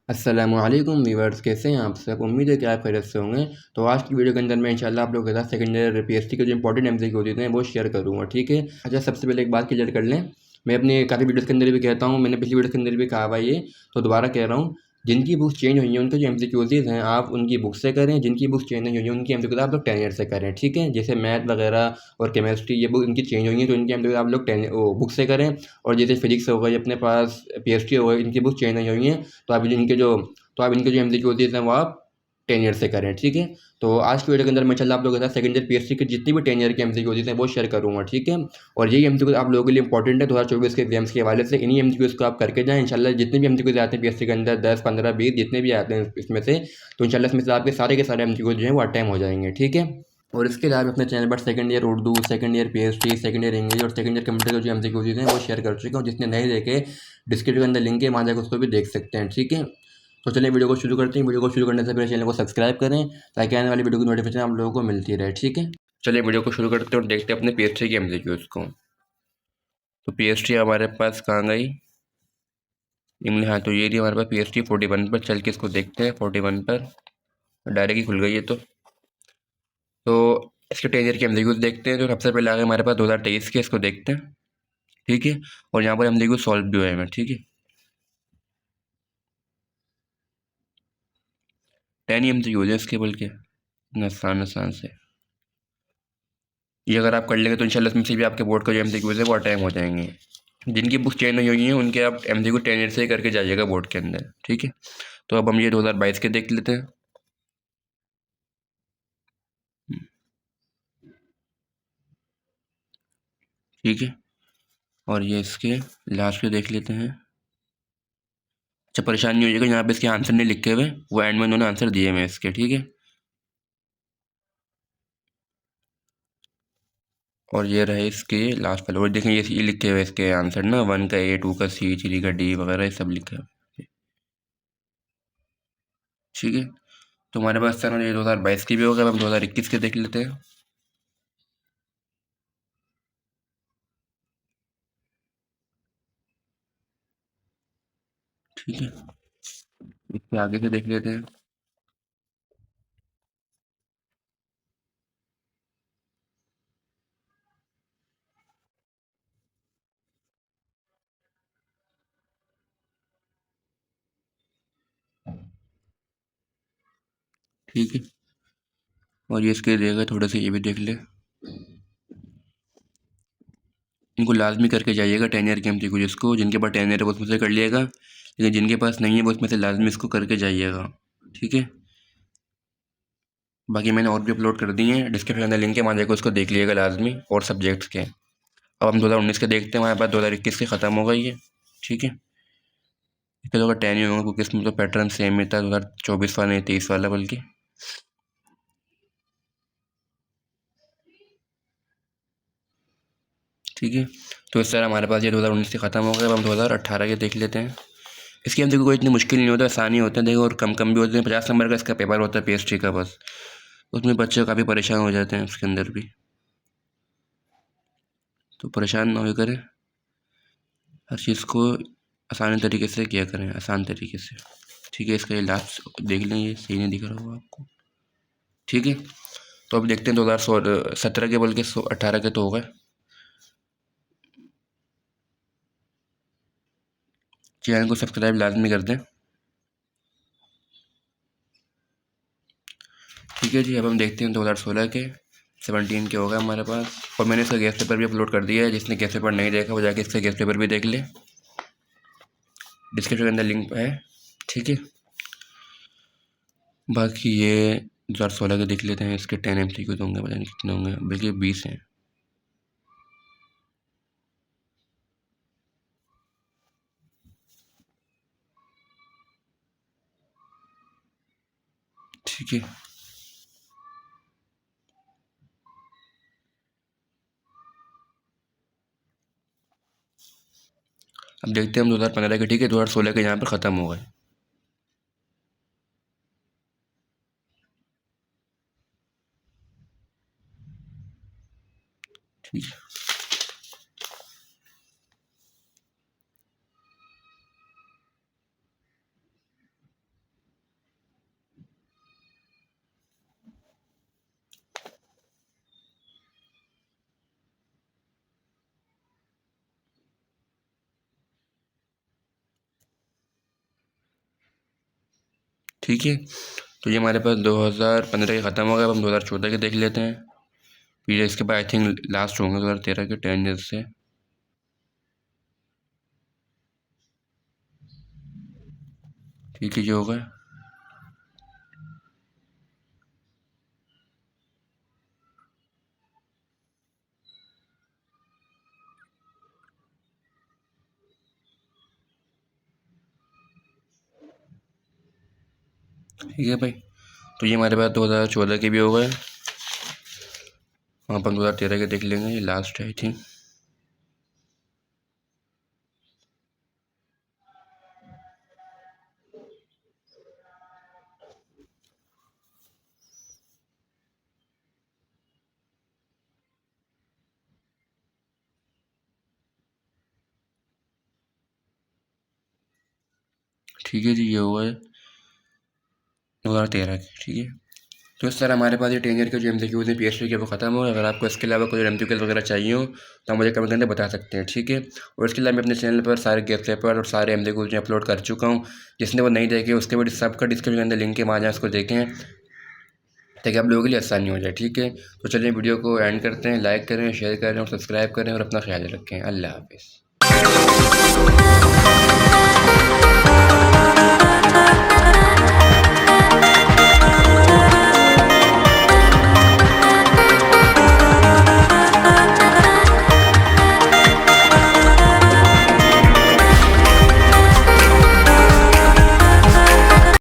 अस्सलामुअलैकुम व्यूअर्स, कैसे हैं आप सब। उम्मीद है कि आप खैरियत से होंगे। तो आज की वीडियो के अंदर मैं इंशाल्लाह आप लोगों के साथ सेकंड ईयर पीएचडी के जो इंपॉर्टेंट एमसीक्यू होते हैं वो शेयर करूँगा, ठीक है। अच्छा, सबसे पहले एक बात क्लियर कर लें। मैं अपने काफ़ी वीडियोज़ के अंदर भी कहता हूँ, मैंने पिछली वीडियोज़ के अंदर भी कहा हुआ ये, तो दोबारा कह रहा हूँ। जिनकी बुक्स चेंज हुई हैं उनके जो एमसीक्यूज़ हैं आप उनकी बुक से करें, जिनकी बुक्स चेंज नहीं हुई हैं उनकी एमसीक्यूज़ आप लोग 10 ईयर से करें, ठीक है। जैसे मैथ वगैरह और केमिस्ट्री ये बुक इनकी चेंज हुई हैं तो इनकी एमसीक्यूज़ आप लोग 10 वो बुक से करें। और जैसे फिजिक्स हो गई अपने पास, पीएचडी हो गई, इनकी बुक चेंज नहीं हुई हैं तो आप इनके जो तो आप इनके जो एमसीक्यूज़ हैं वो आप 10 ईयर से करें, ठीक है। तो आज की वीडियो के अंदर मैं इंशाल्लाह आप लोगों के साथ सेकंड ईयर पीएचडी की जितनी भी 10 ईयर की एमसीक्यूज़ हैं वो शेयर करूँगा, ठीक है। और यही एमसीक्यूज़ आप लोगों के लिए इंपॉर्टेंट है 2024 के एग्जाम्स के हवाले से। इन्हीं एमसीक्यूज़ को आप करके जाएँ इंशाल्लाह। जितने भी एमसीक्यूज़ आते हैं पीएचडी के अंदर 10, 15, 20 जितने भी आते हैं इसमें से, तो इंशाल्लाह इसमें से आपके सारे के सारे एमसीक्यूज़ जो हैं वो अटेम्प्ट हो जाएंगे, ठीक है। और इसके अलावा अपने चैनल पर second year Urdu, second year PhD, second year English और सेकंड ईयर कंप्यूटर के जो एमसीक्यूज़ हैं वो शेयर कर चुका हूँ। जिसने नहीं देखे, डिस्क्रिप्शन के अंदर लिंक है, वहाँ जाकर उसको भी देख सकते हैं, ठीक है। तो चलिए वीडियो को शुरू करते हैं। वीडियो को शुरू करने से पहले चैनल को सब्सक्राइब करें ताकि आने वाली वीडियो की नोटिफिकेशन आप लोगों को मिलती रहे, ठीक है। चलिए वीडियो को शुरू करते हैं और देखते हैं अपने पीएचडी की एमसीक्यूज़ को। तो पीएचडी हमारे पास कहाँ गई, इंग्लिश। हाँ, तो ये रही हमारे पास पीएचडी 41 पर। चल के इसको देखते हैं 41 पर। डायरेक्ट ही खुल गई है। तो इसके 10 ईयर के एमसीक्यूज़ देखते हैं। तो सबसे पहले आ गए हमारे पास 2023 के, इसको देखते हैं, ठीक है। और यहाँ पर एमसीक्यू सॉल्व भी हुए हैं, ठीक है। 10 ही एमसीक्यू है इसके, बल्कि आसान आसान से। ये अगर आप कर लेंगे तो इंशाल्लाह इसमें से भी आपके बोर्ड का जो एमसीक्यूज़ है वो अटैम हो जाएंगे। जिनकी बुक्स चेंज नहीं हुई हैं उनके आप एमसीक्यू 10 ईयर से ही करके जाइएगा बोर्ड के अंदर, ठीक है। तो अब हम ये 2022 के देख लेते हैं। ठीक है। और ये इसके लास्ट पे देख लेते हैं। अच्छा, परेशानी हो जाएगा यहाँ पे इसके आंसर नहीं लिखे हुए, वो एंड में उन्होंने आंसर दिए हुए इसके, ठीक है। और ये रहे इसके लास्ट वाले। और देखें ये लिखे हुए इसके आंसर ना, 1 का ए, 2 का सी, 3 का डी वगैरह ये सब लिखा है, ठीक है। तो हमारे पास सर ये 2022 की भी हो गया। अब हम 2021 के देख लेते हैं। ठीक है, इसके आगे से देख लेते हैं। ठीक है। और ये इसके देगा, थोड़े से ये भी देख ले। इनको लाजमी करके जाइएगा 10 ईयर के एमसीक्यू, जिसको जिनके पास 10 ईयर है वो उसमें से कर लिएगा, लेकिन जिनके पास नहीं है वो उसमें से लाजमी इसको करके जाइएगा, ठीक है। बाकी मैंने और भी अपलोड कर दिए हैं, डिस्क्रिप्शन के अंदर लिंक है, वहाँ जाकर उसको देख लीजिएगा लाजमी, और सब्जेक्ट्स के। अब हम 2019 के देखते हैं। हमारे पास 2021 के ख़त्म हो गई है, ठीक है। इसके तो अगर 10 ही होगा क्योंकि इसमें तो पैटर्न सेम ही था, 2024 वाला नहीं 23 वाला बल्कि, ठीक है। तो इस तरह हमारे पास ये 2019 से ख़त्म हो गया। अब हम 2018 के देख लेते हैं। इसके अंदर कोई इतनी मुश्किल नहीं होता, आसानी होते हैं देखो, और कम कम भी होते हैं। 50 नंबर का इसका पेपर होता है पीएचडी का बस। उसमें बच्चे काफ़ी परेशान हो जाते हैं उसके अंदर भी, तो परेशान ना हो करें। हर चीज़ को आसान तरीके से किया करें, आसान तरीके से, ठीक है। इसका ये लास्ट देख लें, ये सही नहीं दिख रहा होगा आपको, ठीक है। तो अब देखते हैं 2017 के, बल्कि 18 के तो हो गए। चैनल को सब्सक्राइब लाजमी कर दें, ठीक है जी। अब हम देखते हैं 2016 के, 17 के हो गए हमारे पास। और मैंने इसका गेस्ट पेपर भी अपलोड कर दिया है। जिसने गेस्ट पेपर नहीं देखा वो जाके इसका गेस्ट पेपर भी देख ले, डिस्क्रिप्शन के अंदर लिंक है, ठीक है। बाकी ये 2016 के देख लेते हैं। इसके 10 एमसीक्यू होंगे, पता नहीं कितने होंगे, बल्कि 20 हैं, ठीक है। अब देखते हैं हम 2015 के, ठीक है। 2016 के यहाँ पर ख़त्म हो गए, ठीक है। ठीक है। तो ये हमारे पास 2015 के ख़त्म हो गया। अब हम 2014 के देख लेते हैं। फिर इसके बाद आई थिंक लास्ट होंगे 2013 के 10 ईयर्स से। ठीक है, जो होगा। ठीक है भाई, तो ये हमारे पास 2014 के भी हो गए। वहाँ पर 2013 के देख लेंगे, ये लास्ट है आई थिंक। ठीक है जी, ये हुआ है 2013 के। ठीक है, तो इस तरह हमारे पास ये 10 ईयर के जो MCQs हैं PST के वो ख़त्म हो। अगर आपको इसके अलावा कोई MCQs वगैरह चाहिए हो तो आप मुझे कमेंट करके बता सकते हैं। ठीक है, और इसके अलावा मैं अपने चैनल पर सारे गेस्ट पेपर और सारे MCQs जो अपलोड कर चुका हूँ। जिसने वो नहीं देखे उसके भी सबका डिस्क्रिप्शन के अंदर लिंक है, वहाँ जाए उसको देखें ताकि आप लोगों के लिए आसानी हो जाए। ठीक है, तो चलिए वीडियो को एंड करते हैं। लाइक करें, शेयर करें और सब्सक्राइब करें और अपना ख्याल रखें। अल्लाह हाफिज़।